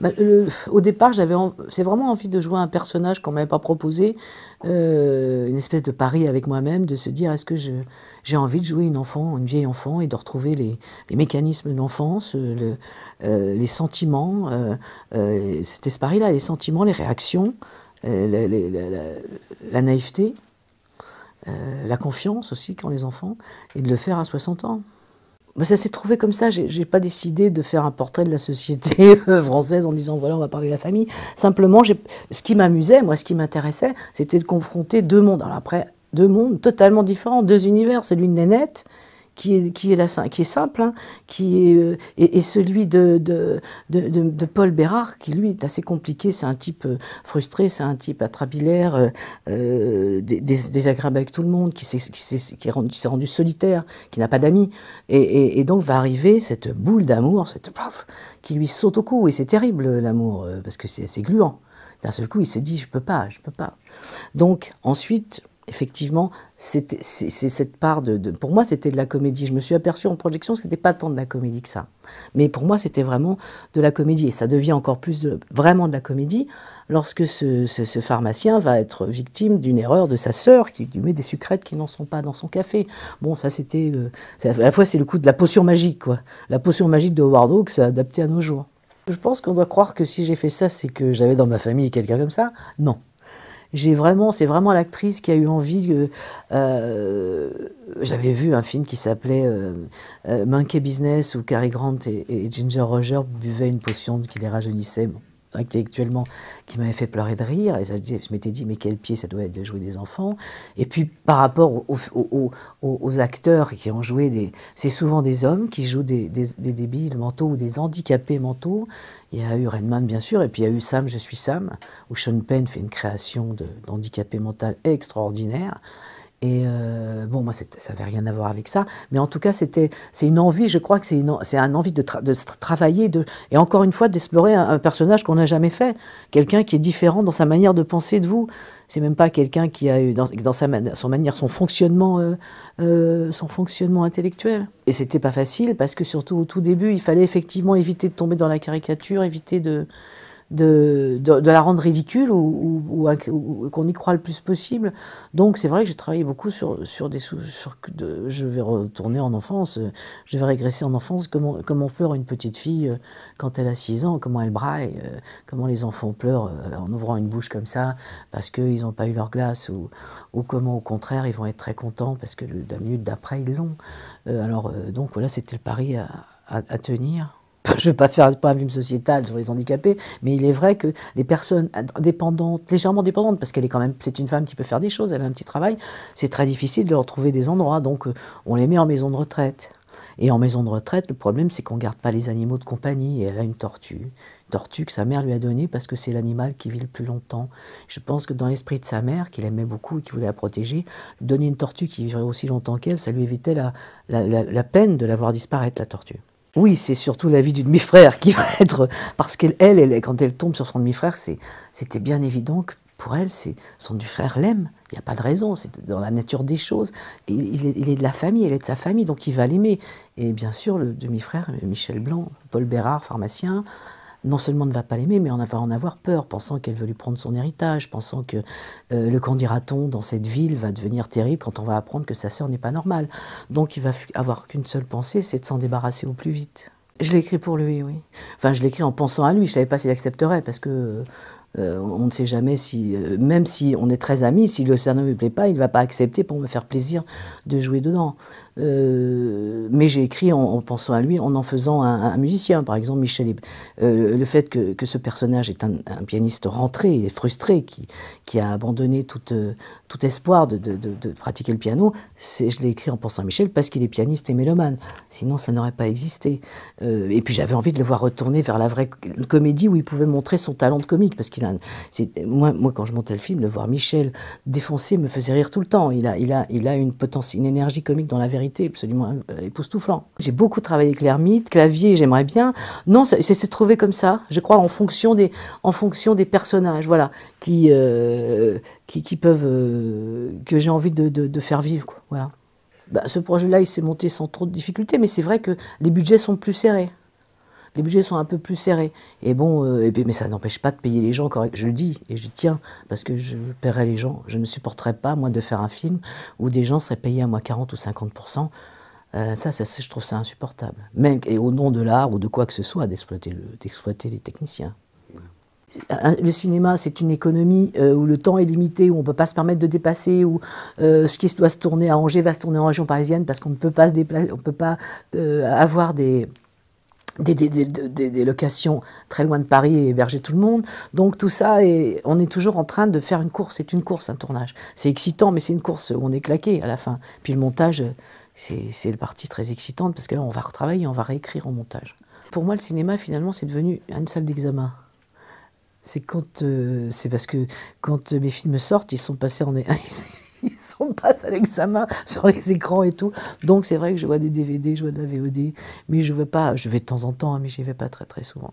Bah, au départ, c'est vraiment envie de jouer un personnage qu'on m'avait pas proposé, une espèce de pari avec moi-même, de se dire est-ce que j'ai envie de jouer une enfant, une vieille enfant, et de retrouver les mécanismes de l'enfance, les sentiments, c'était ce pari-là, les sentiments, les réactions, la naïveté, la confiance aussi qu'ont les enfants, et de le faire à 60 ans. Ben, ça s'est trouvé comme ça, j'ai pas décidé de faire un portrait de la société française en disant voilà on va parler de la famille. Simplement, ce qui m'amusait, moi ce qui m'intéressait, c'était de confronter deux mondes. Alors après, deux mondes totalement différents, deux univers, celui de Nénette, qui est simple, hein, et celui de Paul Bérard, qui lui est assez compliqué, c'est un type frustré, c'est un type atrabilaire, désagréable avec tout le monde, qui s'est rendu solitaire, qui n'a pas d'amis, et donc va arriver cette boule d'amour, qui lui saute au cou, et c'est terrible l'amour, parce que c'est gluant. D'un seul coup, il se dit je peux pas. Donc ensuite, effectivement, c'est cette part pour moi, c'était de la comédie. Je me suis aperçue en projection que ce n'était pas tant de la comédie que ça. Mais pour moi, c'était vraiment de la comédie. Et ça devient encore plus vraiment de la comédie lorsque ce pharmacien va être victime d'une erreur de sa sœur qui lui met des sucrètes qui n'en sont pas dans son café. Bon, ça c'était... à la fois, c'est le coup de la potion magique, quoi. La potion magique de Howard Hawks adaptée à nos jours. Je pense qu'on doit croire que si j'ai fait ça, c'est que j'avais dans ma famille quelqu'un comme ça. Non. C'est vraiment l'actrice qui a eu envie. J'avais vu un film qui s'appelait Monkey Business où Cary Grant et Ginger Rogers buvaient une potion qui les rajeunissait. Bon, intellectuellement, qui m'avait fait pleurer de rire. Et je m'étais dit, mais quel pied ça doit être de jouer des enfants. Et puis, par rapport aux acteurs qui ont joué, c'est souvent des hommes qui jouent des débiles mentaux ou des handicapés mentaux. Il y a eu Redman, bien sûr, et puis il y a eu Sam, je suis Sam, où Sean Penn fait une création d'handicapé mental extraordinaire. Et bon, moi, ça n'avait rien à voir avec ça. Mais en tout cas, c'est une envie, je crois que c'est un envie de travailler, et encore une fois, d'explorer un personnage qu'on n'a jamais fait. Quelqu'un qui est différent dans sa manière de penser de vous. C'est même pas quelqu'un qui a eu dans son fonctionnement intellectuel. Et c'était pas facile, parce que surtout au tout début, il fallait effectivement éviter de tomber dans la caricature, éviter de la rendre ridicule ou qu'on y croit le plus possible. Donc c'est vrai que j'ai travaillé beaucoup je vais retourner en enfance, je vais régresser en enfance, comment pleure une petite fille quand elle a 6 ans, comment elle braille, comment les enfants pleurent en ouvrant une bouche comme ça parce qu'ils n'ont pas eu leur glace, ou comment au contraire ils vont être très contents parce que la minute d'après ils l'ont. Donc voilà, c'était le pari à tenir. Je ne veux pas faire un film sociétal sur les handicapés, mais il est vrai que les personnes dépendantes, légèrement dépendantes, parce c'est une femme qui peut faire des choses, elle a un petit travail, c'est très difficile de leur trouver des endroits, donc on les met en maison de retraite. Et en maison de retraite, le problème c'est qu'on ne garde pas les animaux de compagnie, et elle a une tortue que sa mère lui a donnée parce que c'est l'animal qui vit le plus longtemps. Je pense que dans l'esprit de sa mère, qu'il aimait beaucoup et qui voulait la protéger, lui donner une tortue qui vivrait aussi longtemps qu'elle, ça lui évitait la peine de la voir disparaître, la tortue. Oui, c'est surtout la vie du demi-frère qui va être... Parce qu'elle, quand elle tombe sur son demi-frère, c'était bien évident que pour elle, son demi-frère l'aime. Il n'y a pas de raison, c'est dans la nature des choses. Il est de la famille, elle est de sa famille, donc il va l'aimer. Et bien sûr, le demi-frère, Michel Blanc, Paul Bérard, pharmacien, non seulement ne va pas l'aimer, mais on va en avoir peur, pensant qu'elle veut lui prendre son héritage, pensant que le qu'en dira-t-on dans cette ville va devenir terrible quand on va apprendre que sa sœur n'est pas normale. Donc il va avoir qu'une seule pensée, c'est de s'en débarrasser au plus vite. Je l'ai écrit pour lui, oui. Enfin, je l'ai écrit en pensant à lui, je ne savais pas s'il accepterait, parce que on ne sait jamais si, même si on est très amis, si le scénario ne lui plaît pas, il ne va pas accepter pour me faire plaisir de jouer dedans. Mais j'ai écrit en pensant à lui, en faisant un musicien. Par exemple, Michel, le fait que ce personnage est un pianiste rentré et frustré, qui a abandonné tout espoir de pratiquer le piano, je l'ai écrit en pensant à Michel parce qu'il est pianiste et mélomane. Sinon, ça n'aurait pas existé. Et puis j'avais envie de le voir retourner vers la vraie comédie où il pouvait montrer son talent de comique. Parce moi, quand je montais le film, le voir Michel défoncé me faisait rire tout le temps. Il a une énergie comique dans la vérité absolument époustouflant. J'ai beaucoup travaillé avec l'ermite, clavier, j'aimerais bien. Non, c'est trouvé comme ça, je crois, en fonction des personnages, voilà, qui peuvent, que j'ai envie de faire vivre, quoi, voilà. Bah, ce projet-là, il s'est monté sans trop de difficultés, mais c'est vrai que les budgets sont plus serrés. les budgets sont un peu plus serrés. Et bon, mais ça n'empêche pas de payer les gens correctement. Je le dis et je tiens, parce que je paierai les gens. Je ne supporterais pas, moi, de faire un film où des gens seraient payés à moi 40 ou 50%. Je trouve ça insupportable. Même, et au nom de l'art ou de quoi que ce soit, d'exploiter les techniciens. Le cinéma, c'est une économie où le temps est limité, où on ne peut pas se permettre de dépasser, où ce qui doit se tourner à Angers va se tourner en région parisienne parce qu'on ne peut pas se déplacer, on ne peut pas avoir des locations très loin de Paris et héberger tout le monde. Donc tout ça, on est toujours en train de faire une course. C'est une course, un tournage. C'est excitant, mais c'est une course où on est claqué à la fin. Puis le montage, c'est la partie très excitante parce que là, on va retravailler, on va réécrire en montage. Pour moi, le cinéma, finalement, c'est devenu une salle d'examen. C'est parce que quand mes films sortent, ils sont passés ils sont passés à l'examen sur les écrans et tout. Donc c'est vrai que je vois des DVD, je vois de la VOD, mais je vais de temps en temps, mais j'y vais pas très très souvent.